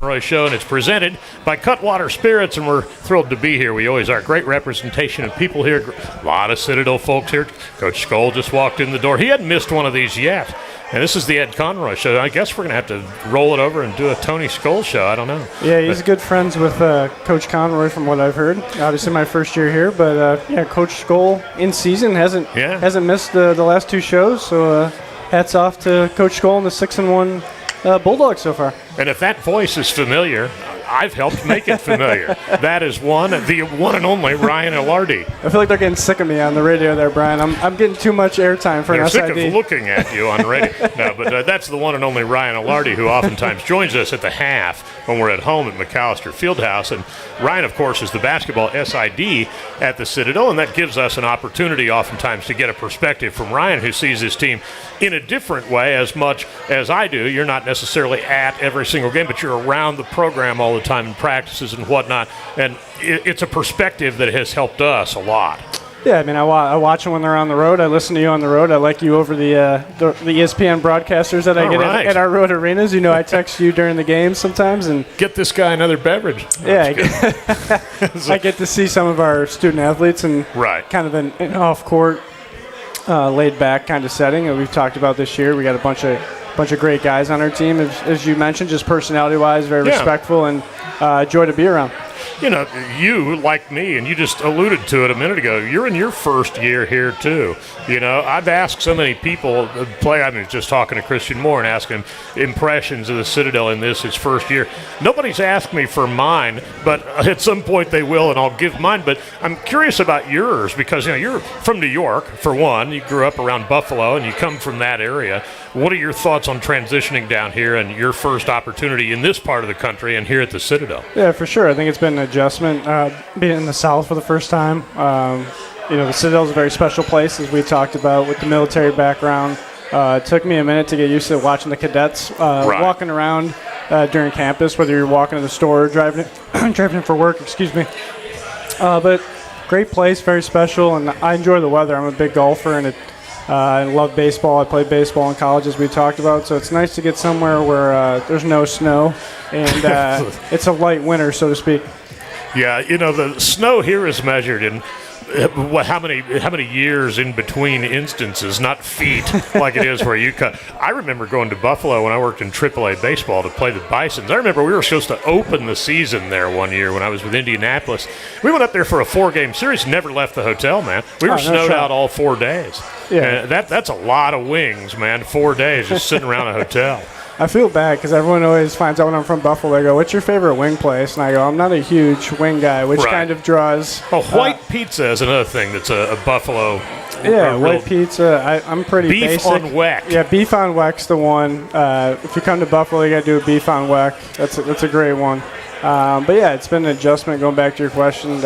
Roy Show, and it's presented by Cutwater Spirits, and we're thrilled to be here. We always are. Great representation of people here. A lot of Citadel folks here. Coach Skoll just walked in the door. He hadn't missed one of these yet. And this is the Ed Conroy Show. I guess we're going to have to roll it over and do a Tony Skoll show. I don't know. Yeah, he's good friends with Coach Conroy from what I've heard. Obviously my first year here, but yeah, Coach Skoll in season hasn't missed the last two shows. So hats off to Coach Skoll and the 6-1 Bulldogs so far. And if that voice is familiar, I've helped make it familiar. That is the one and only Ryan Ilardi. I feel like they're getting sick of me on the radio there, Brian. I'm getting too much airtime for They're an SID. sick of looking at you on radio. No, but that's the one and only Ryan Ilardi, who oftentimes joins us at the half when we're at home at McAllister Fieldhouse. And Ryan, of course, is the basketball SID at the Citadel, and that gives us an opportunity oftentimes to get a perspective from Ryan, who sees his team in a different way as much as I do. You're not necessarily at every single game, but you're around the program all the time in practices and whatnot, and it's a perspective that has helped us a lot. Yeah, I mean, I watch them when they're on the road. I listen to you on the road. I like you over the ESPN broadcasters that I get at our road arenas. You know, I text you during the game sometimes and get this guy another beverage. Yeah, I get to see some of our student athletes and kind of an off-court, laid-back kind of setting that we've talked about this year. We got a bunch of great guys on our team, as you mentioned, just personality-wise, very respectful and joy to be around. You know, you, like me, and you just alluded to it a minute ago, you're in your first year here, too. You know, I've asked so many people, I was just talking to Christian Moore and asking impressions of the Citadel in his first year. Nobody's asked me for mine, but at some point they will, and I'll give mine. But I'm curious about yours because, you know, you're from New York, for one. You grew up around Buffalo, and you come from that area. What are your thoughts on transitioning down here and your first opportunity in this part of the country and here at the Citadel? Yeah, for sure. I think it's been an adjustment being in the South for the first time. You know, the Citadel is a very special place, as we talked about, with the military background. It took me a minute to get used to watching the cadets walking around during campus, whether you're walking to the store or driving in for work, but great place, very special, and I enjoy the weather. I'm a big golfer, and I love baseball. I played baseball in college, as we talked about, so it's nice to get somewhere where there's no snow and it's a light winter, so to speak. Yeah, you know, the snow here is measured in how many years in between instances, not feet, like it is where you cut. I remember going to Buffalo when I worked in AAA baseball to play the Bisons. I remember we were supposed to open the season there one year when I was with Indianapolis. We went up there for a 4-game series, never left the hotel, man. We were snowed out all 4 days. Yeah, and that's a lot of wings, man. 4 days just sitting around a hotel. I feel bad because everyone always finds out when I'm from Buffalo. They go, "What's your favorite wing place?" And I go, "I'm not a huge wing guy," which kind of draws. Oh, white pizza is another thing that's a Buffalo. Yeah, white pizza. I'm pretty beef basic. on weck. Yeah, beef on weck's the one. If you come to Buffalo, you got to do a beef on weck. That's a great one. But yeah, it's been an adjustment. Going back to your question, you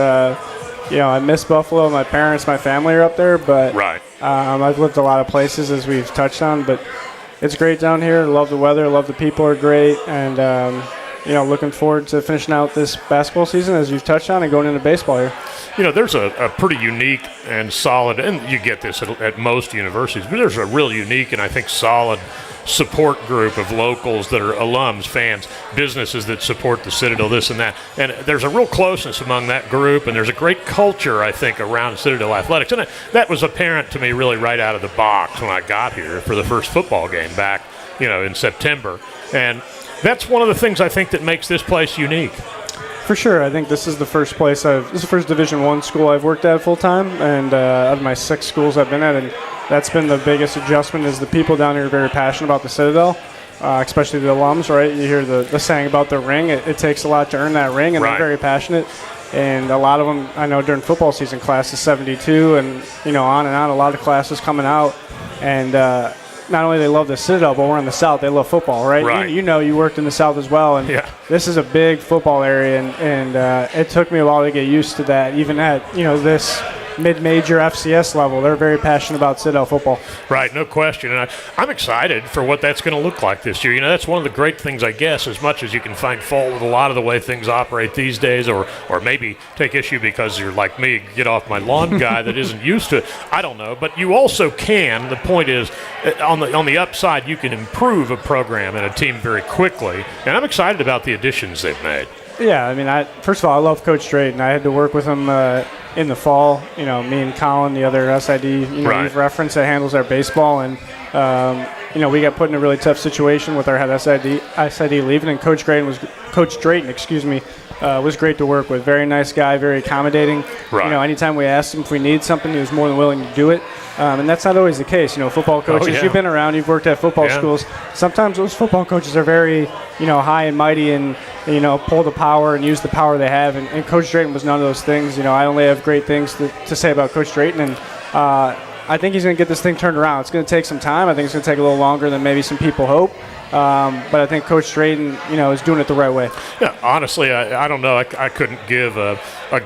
know, I miss Buffalo. My parents, my family are up there, but I've lived a lot of places, as we've touched on, but. It's great down here. Love the weather. Love the people are great. And, you know, looking forward to finishing out this basketball season, as you've touched on, and going into baseball here. You know, there's a pretty unique and solid, and you get this at most universities, but there's a real unique and I think solid support group of locals that are alums, fans, businesses that support the Citadel, this and that. And there's a real closeness among that group, and there's a great culture, I think, around Citadel athletics. And that was apparent to me really right out of the box when I got here for the first football game back, you know, in September. And that's one of the things I think that makes this place unique. For sure. I think this is the first place this is the first Division I school I've worked at full time, and out of my 6 schools I've been at, and that's been the biggest adjustment. Is the people down here are very passionate about the Citadel, especially the alums, right? You hear the saying about the ring. It takes a lot to earn that ring, and they're very passionate. And a lot of them, I know during football season, class is 72, and you know, on and on. A lot of classes coming out, and not only they love the Citadel, but we're in the South. They love football, right? You know, you worked in the South as well, and this is a big football area, and it took me a while to get used to that. Even at, you know, this mid-major FCS level, they're very passionate about Citadel football. Right, no question. And I'm excited for what that's going to look like this year. You know, that's one of the great things, I guess, as much as you can find fault with a lot of the way things operate these days, or maybe take issue because you're like me, get off my lawn guy that isn't used to it. I don't know. But you also can, the point is, on the upside, you can improve a program and a team very quickly. And I'm excited about the additions they've made. Yeah, I mean, first of all, I love Coach Drayton. I had to work with him in the fall. You know, me and Colin, the other SID, you've referenced, that handles our baseball. And, you know, we got put in a really tough situation with our head SID leaving, and Coach Drayton was great to work with. Very nice guy, very accommodating. Right. Anytime we asked him if we need something, he was more than willing to do it. And that's not always the case. Football coaches, yeah. you've been around, you've worked at football schools. Sometimes those football coaches are very, high and mighty and, pull the power and use the power they have. And Coach Drayton was none of those things. I only have great things to say about Coach Drayton. And I think he's going to get this thing turned around. It's going to take some time. I think it's going to take a little longer than maybe some people hope. But I think Coach Drayton, is doing it the right way. Yeah, honestly, I don't know. I couldn't give a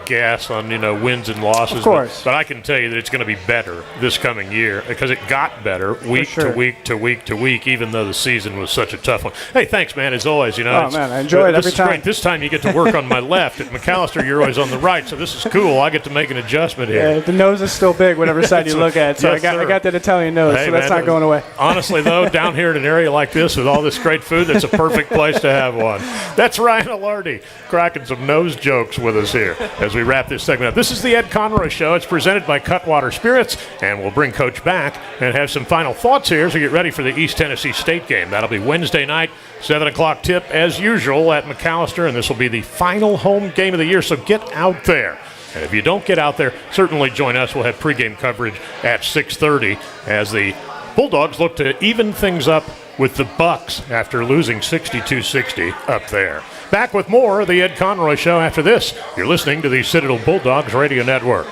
guess on, wins and losses. Of course. But I can tell you that it's going to be better this coming year because it got better week to week to week to week, even though the season was such a tough one. Hey, thanks, man, as always. Oh, man, I enjoy it every time. Great. This time you get to work on my left. At McAllister, you're always on the right, so this is cool. I get to make an adjustment here. Yeah, the nose is still big, whatever side you look at. So yes, I got that Italian nose, hey, so that's man, not going away. Honestly, though, down here in an area like this with all this great food, that's a perfect place to have one. That's Ryan Alardi cracking some nose jokes with us here as we wrap this segment up. This is the Ed Conroy Show. It's presented by Cutwater Spirits, and we'll bring Coach back and have some final thoughts here as we get ready for the East Tennessee State game. That'll be Wednesday night, 7 o'clock tip as usual at McAllister, and this will be the final home game of the year, so get out there. And if you don't get out there, certainly join us. We'll have pregame coverage at 6:30 as the Bulldogs look to even things up with the Bucks after losing 62-60 up there. Back with more of the Ed Conroy Show after this. You're listening to the Citadel Bulldogs Radio Network.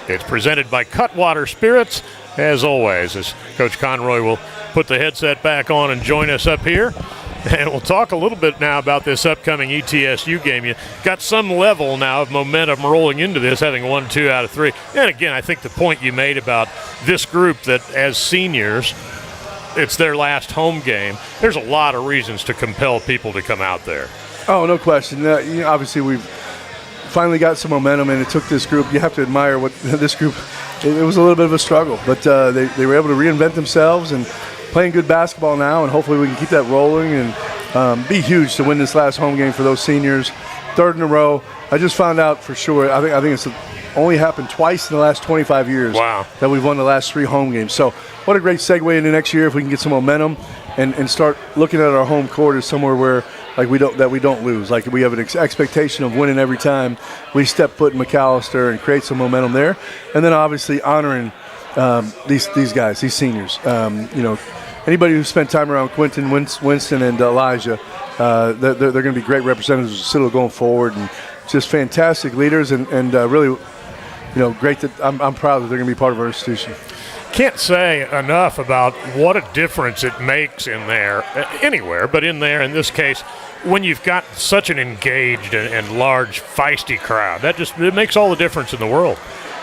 It's presented by Cutwater Spirits, as always, as Coach Conroy will put the headset back on and join us up here. And we'll talk a little bit now about this upcoming ETSU game. You got some level now of momentum rolling into this, having won 2 out of 3. And again, I think the point you made about this group that as seniors, it's their last home game. There's a lot of reasons to compel people to come out there. Oh, no question. Obviously, we've finally got some momentum, and it took this group. You have to admire what this group. It was a little bit of a struggle, but they were able to reinvent themselves and playing good basketball now, and hopefully we can keep that rolling and be huge to win this last home game for those seniors. 3rd in a row. I just found out for sure. I think it's only happened twice in the last 25 years. Wow. That we've won the last 3 home games. So what a great segue into next year if we can get some momentum and start looking at our home court as somewhere where we don't lose. Like we have an expectation of winning every time we step foot in McAllister and create some momentum there. And then obviously honoring these guys, these seniors. Anybody who spent time around Quentin, Winston, and Elijah, they're going to be great representatives of Citadel going forward, and just fantastic leaders, and really, great that I'm proud that they're going to be part of our institution. Can't say enough about what a difference it makes in there, anywhere, but in there, in this case, when you've got such an engaged and large, feisty crowd. It makes all the difference in the world.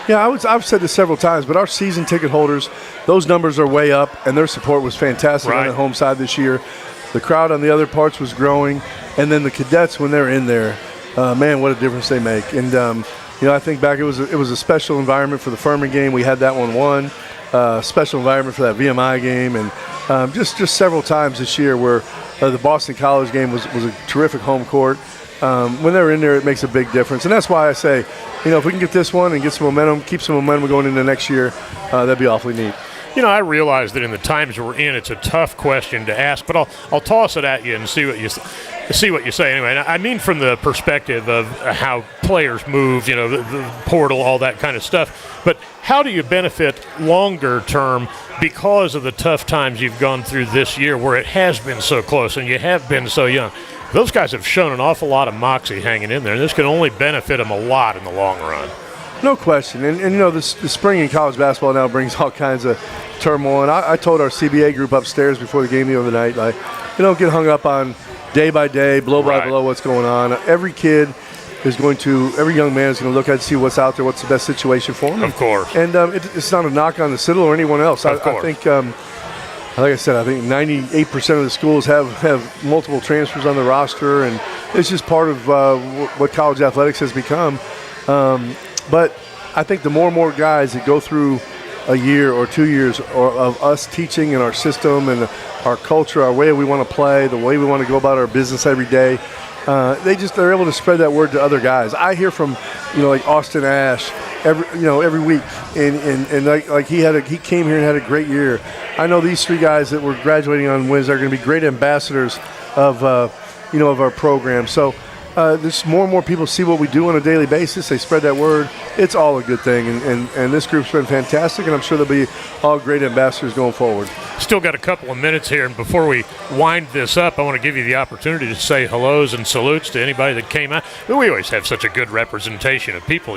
Yeah, I've said this several times, but our season ticket holders, those numbers are way up, and their support was fantastic on the home side this year. The crowd on the other parts was growing, and then the cadets, when they're in there, man, what a difference they make. And I think back, it was a special environment for the Furman game. We had that one won. Special environment for that VMI game, and just several times this year where the Boston College game was a terrific home court. When they're in there, it makes a big difference, and that's why I say, if we can get this one and get some momentum, keep some momentum going into next year, that'd be awfully neat. I realize that in the times we're in, it's a tough question to ask, but I'll toss it at you and see what you say. Anyway, I mean from the perspective of how players move, the portal, all that kind of stuff. But how do you benefit longer term because of the tough times you've gone through this year, where it has been so close and you have been so young? Those guys have shown an awful lot of moxie hanging in there, and this can only benefit them a lot in the long run. No question. And the spring in college basketball now brings all kinds of turmoil. And I told our CBA group upstairs before the game the other night, don't get hung up on day by day, blow by blow, what's going on. Every young man is going to look at and see what's out there, what's the best situation for them. Of course. And it's not a knock on the Citadel or anyone else. I think, like I said, I think 98% of the schools have multiple transfers on the roster, and it's just part of what college athletics has become. But I think the more and more guys that go through a year or 2 years of us teaching in our system and our culture, our way we want to play, the way we want to go about our business every day, they're able to spread that word to other guys. I hear from like Austin Ash every week, and like he came here and had a great year. I know these 3 guys that were graduating on Wednesday are going to be great ambassadors of our program. So there's more and more people see what we do on a daily basis. They spread that word. It's all a good thing, and this group's been fantastic, and I'm sure they'll be all great ambassadors going forward. Still got a couple of minutes here, and before we wind this up, I want to give you the opportunity to say hellos and salutes to anybody that came out. We always have such a good representation of people,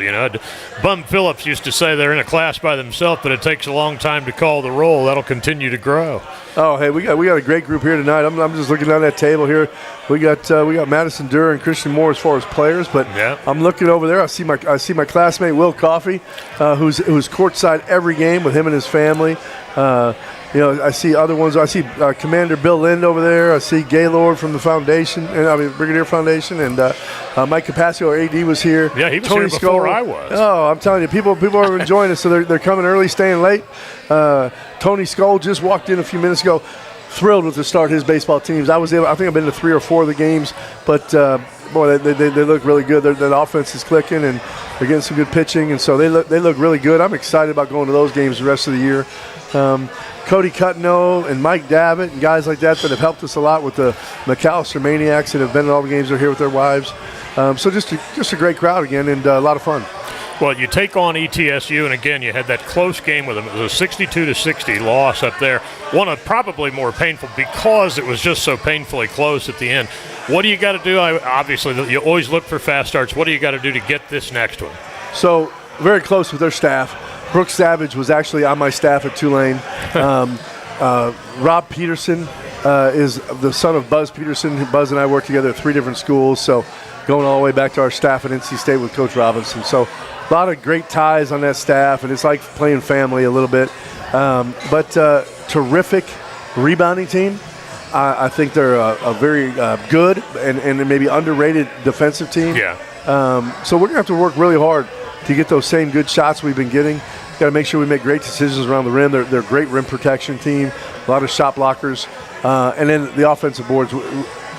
Bum Phillips used to say they're in a class by themselves, but it takes a long time to call the roll. That'll continue to grow. Oh, hey, we got a great group here tonight. I'm just looking down that table here. We got Madison Durr and Christian Moore as far as players, but I'm looking over there. I see my classmate Will Coffey, who's courtside every game with him and his family. I see other ones. I see Commander Bill Lind over there. I see Gaylord from the foundation, Brigadier Foundation, and Mike Capaccio, our AD, was here. Yeah, he was Tony here before I was. Oh, I'm telling you, people are enjoying it, so they're coming early, staying late. Tony Skoll just walked in a few minutes ago, thrilled with the start of his baseball teams. I think I've been to 3 or 4 of the games, but boy, they look really good. Their offense is clicking, and they're getting some good pitching, and so they look really good. I'm excited about going to those games the rest of the year. Cody Cutno and Mike Davitt and guys like that have helped us a lot with the McAllister Maniacs that have been at all the games. They're here with their wives. So just a great crowd again, and a lot of fun. Well, you take on ETSU, and again, you had that close game with them. It was a 62-60 loss up there. One of probably more painful because it was just so painfully close at the end. What do you got to do? Obviously, you always look for fast starts. What do you got to do to get this next one? So very close with their staff. Brooke Savage was actually on my staff at Tulane. Rob Peterson is the son of Buzz Peterson. Buzz and I worked together at 3 different schools, so going all the way back to our staff at NC State with Coach Robinson. So a lot of great ties on that staff, and it's like playing family a little bit. But terrific rebounding team. I think they're a very good and maybe underrated defensive team. Yeah. So we're going to have to work really hard to get those same good shots we've been getting. Got to make sure we make great decisions around the rim. They're a great rim protection team, a lot of shot blockers. And then the offensive boards.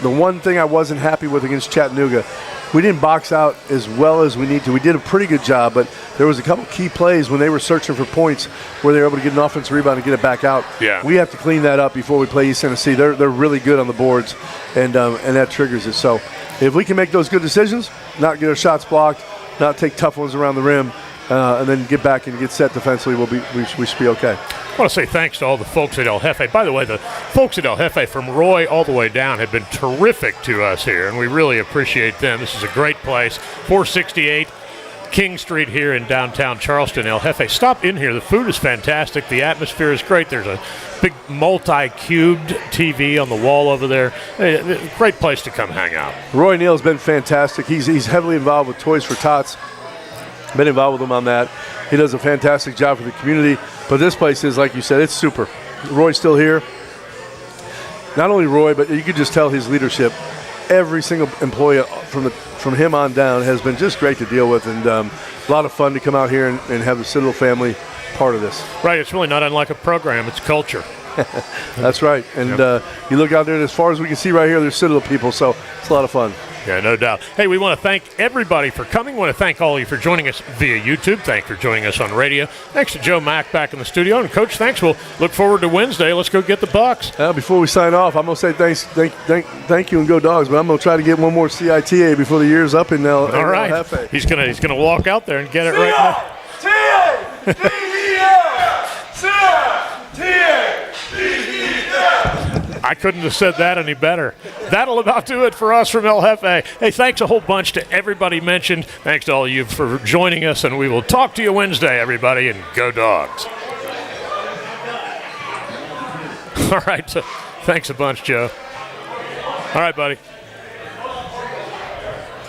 The one thing I wasn't happy with against Chattanooga, we didn't box out as well as we need to. We did a pretty good job, but there was a couple key plays when they were searching for points where they were able to get an offensive rebound and get it back out. Yeah. We have to clean that up before we play East Tennessee. They're really good on the boards, and that triggers it. So if we can make those good decisions, not get our shots blocked, not take tough ones around the rim, and then get back and get set defensively, we should be okay. I want to say thanks to all the folks at El Jefe. By the way, the folks at El Jefe from Roy all the way down have been terrific to us here, and we really appreciate them. This is a great place, 468 King Street here in downtown Charleston, El Jefe. Stop in here. The food is fantastic. The atmosphere is great. There's a big multi-cubed TV on the wall over there. Great place to come hang out. Roy Neal's been fantastic. He's heavily involved with Toys for Tots. Been involved with him on that. He does a fantastic job for the community. But this place is, like you said, it's super. Roy's still here. Not only Roy, but you could just tell his leadership. Every single employee from him on down has been just great to deal with, and a lot of fun to come out here and have the Citadel family part of this. Right, it's really not unlike a program. It's culture. That's right. And you look out there, and as far as we can see right here, there's Citadel people, so it's a lot of fun. Yeah, no doubt. Hey, we want to thank everybody for coming. We want to thank all of you for joining us via YouTube. Thanks for joining us on radio. Thanks to Joe Mack back in the studio. And, Coach, thanks. We'll look forward to Wednesday. Let's go get the Bucks. Before we sign off, I'm going to say thank you and go Dogs, but I'm going to try to get one more CITA before the year's up in El All right. Jefe. He's gonna walk out there and get it right now. I couldn't have said that any better. That'll about do it for us from El Jefe. Hey, thanks a whole bunch to everybody mentioned. Thanks to all of you for joining us, and we will talk to you Wednesday, everybody, and go Dogs. All right, so thanks a bunch, Joe. All right, buddy.